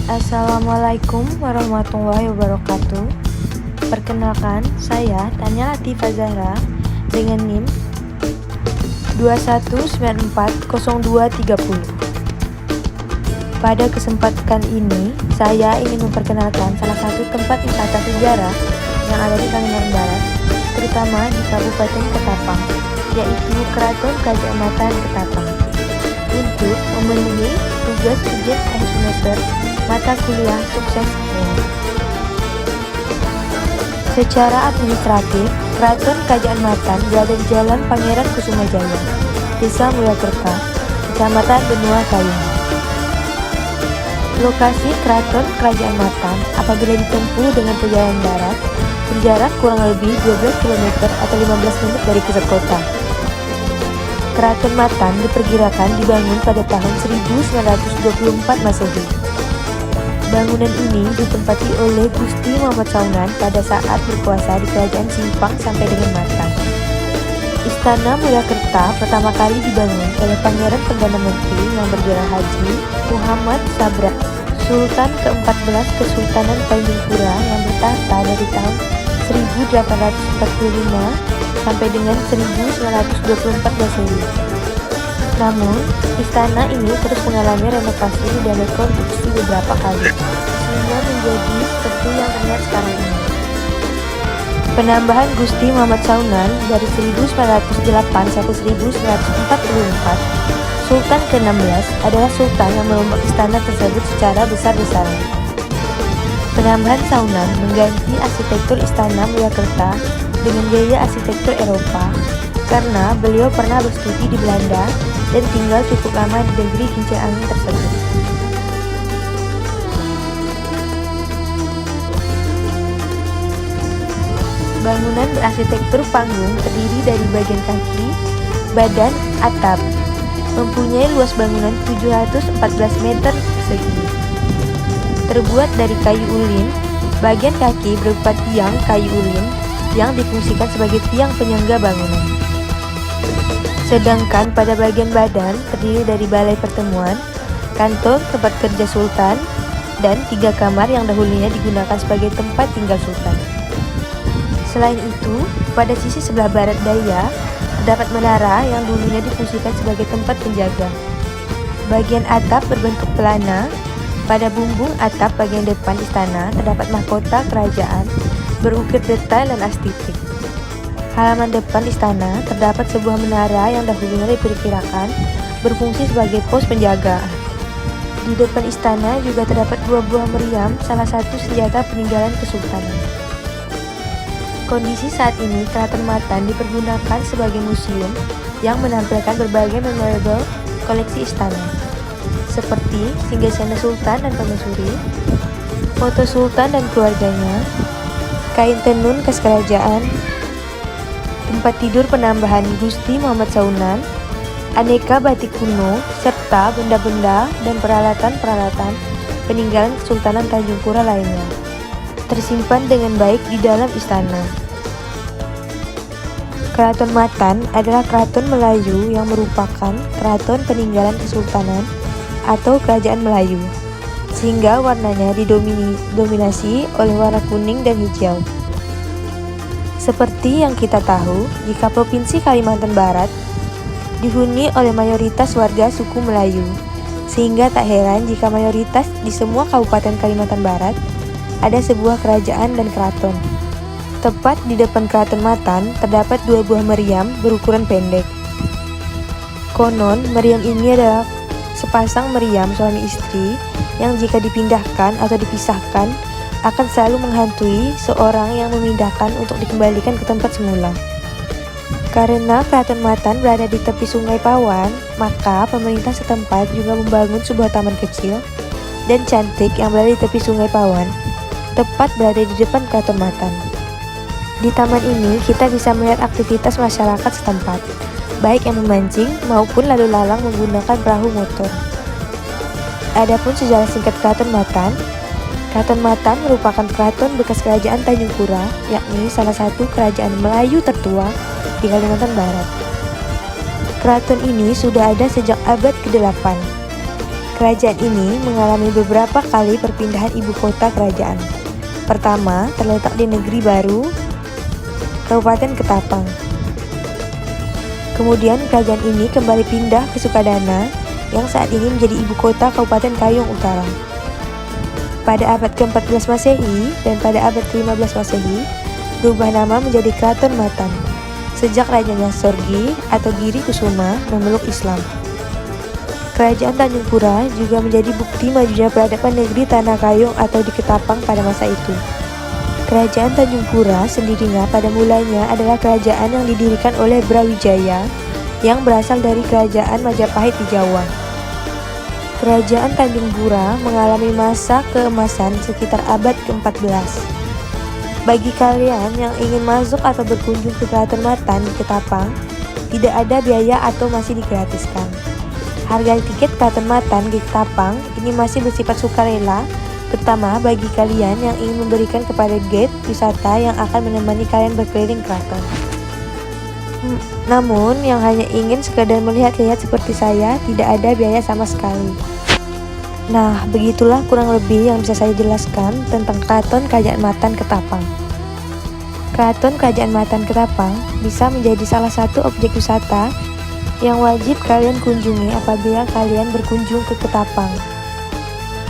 Assalamualaikum warahmatullahi wabarakatuh. Perkenalkan, saya Tanya Latifah Zahra dengan NIM 21940230. Pada kesempatan ini, saya ingin memperkenalkan salah satu tempat wisata sejarah yang ada di Kalimantan Barat, terutama di Kabupaten Ketapang, yaitu Keraton Kerajaan Matan Ketapang. Untuk memenuhi tugas ujian akhir semester mata kuliah sukses ini. Secara administratif, Keraton Kerajaan Matan berada di Jalan Pangeran Kusumajaya, Desa Mulyakerta, Kecamatan Benua Kayuh. Lokasi Keraton Kerajaan Matan apabila ditempuh dengan perjalanan darat berjarak kurang lebih 12 km atau 15 menit dari pusat kota. Keraton Matan diperkirakan dibangun pada tahun 1924 Masehi. Bangunan ini ditempati oleh Gusti Muhammad Saunan pada saat berkuasa di Kerajaan Simpang sampai dengan Matan. Istana Mulyakerta pertama kali dibangun oleh Pangeran Perdana Menteri yang bergelar Haji Muhammad Sabra, Sultan ke-14 Kesultanan Tanjung Pura yang bertahta dari tahun 1845 sampai dengan 1924 Masehi. Namun, istana ini terus mengalami renovasi dan rekonstruksi beberapa kali, sehingga menjadi seperti yang terlihat sekarang ini. Penambahan Gusti Muhammad Saunan dari 1908 sampai 1944, Sultan ke-16 adalah Sultan yang merombak istana tersebut secara besar-besaran. Penambahan Saunan mengganti arsitektur istana Mulyakerta dengan gaya arsitektur Eropa karena beliau pernah berstudi di Belanda dan tinggal cukup lama di negeri kincir angin tersebut. Bangunan berarsitektur panggung terdiri dari bagian kaki, badan, atap. Mempunyai luas bangunan 714 meter persegi. Terbuat dari kayu ulin, bagian kaki berupa tiang kayu ulin yang difungsikan sebagai tiang penyangga bangunan. Sedangkan pada bagian badan terdiri dari balai pertemuan, kantor tempat kerja Sultan, dan 3 kamar yang dahulunya digunakan sebagai tempat tinggal Sultan. Selain itu, pada sisi sebelah barat daya terdapat menara yang dulunya difungsikan sebagai tempat penjaga. Bagian atap berbentuk pelana. Pada bumbung atap bagian depan istana terdapat mahkota kerajaan berukir detail dan estetik. Halaman depan istana terdapat sebuah menara yang dahulunya diperkirakan berfungsi sebagai pos penjaga. Di depan istana juga terdapat 2 buah meriam, salah satu senjata peninggalan kesultanan. Kondisi saat ini Keraton Matan dipergunakan sebagai museum yang menampilkan berbagai memorable koleksi istana, seperti singgasana Sultan dan permaisuri, foto Sultan dan keluarganya, kain tenun khas kerajaan, tempat tidur penambahan Gusti Muhammad Saunan, aneka batik kuno, serta benda-benda dan peralatan-peralatan peninggalan Kesultanan Tanjung Pura lainnya, tersimpan dengan baik di dalam istana. Keraton Matan adalah keraton Melayu yang merupakan keraton peninggalan Kesultanan atau Kerajaan Melayu, sehingga warnanya didominasi oleh warna kuning dan hijau. Seperti yang kita tahu, jika Provinsi Kalimantan Barat dihuni oleh mayoritas warga suku Melayu, sehingga tak heran jika mayoritas di semua kabupaten Kalimantan Barat ada sebuah kerajaan dan keraton. Tepat di depan Keraton Matan terdapat 2 buah meriam berukuran pendek. Konon, meriam ini adalah sepasang meriam suami istri yang jika dipindahkan atau dipisahkan akan selalu menghantui seorang yang memindahkan untuk dikembalikan ke tempat semula. Karena Keraton Matan berada di tepi Sungai Pawan, maka pemerintah setempat juga membangun sebuah taman kecil dan cantik yang berada di tepi Sungai Pawan, tepat berada di depan Keraton Matan. Di taman ini kita bisa melihat aktivitas masyarakat setempat, baik yang memancing maupun lalu lalang menggunakan perahu motor. Adapun sejarah singkat Keraton Matan merupakan keraton bekas Kerajaan Tanjung Pura, yakni salah satu kerajaan Melayu tertua di Kalimantan Barat. Keraton ini sudah ada sejak abad ke-8. Kerajaan ini mengalami beberapa kali perpindahan ibu kota kerajaan. Pertama, terletak di Negeri Baru, Kabupaten Ketapang. Kemudian kerajaan ini kembali pindah ke Sukadana yang saat ini menjadi ibu kota Kabupaten Kayong Utara. Pada abad ke-14 Masehi dan pada abad ke-15 Masehi, berubah nama menjadi Kraton Matan, sejak Rajanya Sorgi atau Giri Kusuma memeluk Islam. Kerajaan Tanjung Pura juga menjadi bukti majunya peradaban negeri Tanah Kayong atau di Ketapang pada masa itu. Kerajaan Tanjung Pura sendirinya pada mulanya adalah kerajaan yang didirikan oleh Brawijaya yang berasal dari kerajaan Majapahit di Jawa. Kerajaan Tanjung Pura mengalami masa keemasan sekitar abad ke-14. Bagi kalian yang ingin masuk atau berkunjung ke Kraton Matan di Ketapang, tidak ada biaya atau masih digratiskan. Harga tiket Kraton Matan di Ketapang ini masih bersifat sukarela, terutama bagi kalian yang ingin memberikan kepada guide wisata yang akan menemani kalian berkeliling keraton. Namun, yang hanya ingin sekadar melihat-lihat seperti saya, tidak ada biaya sama sekali. Nah, begitulah kurang lebih yang bisa saya jelaskan tentang Kraton Kerajaan Matan Ketapang. Kraton Kerajaan Matan Ketapang bisa menjadi salah satu objek wisata yang wajib kalian kunjungi apabila kalian berkunjung ke Ketapang.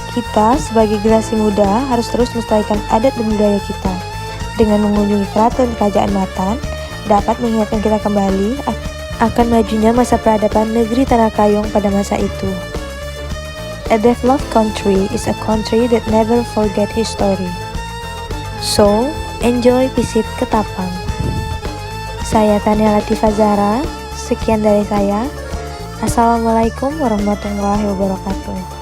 Kita sebagai generasi muda harus terus melestarikan adat dan budaya kita. Dengan mengunjungi Kraton Kerajaan Matan, dapat mengingatkan kita kembali akan majunya masa peradaban negeri Tanah Kayong pada masa itu. A developed country is a country that never forget history. So, enjoy visit Ketapang. Saya Tania Latifah Zahra, sekian dari saya. Assalamualaikum warahmatullahi wabarakatuh.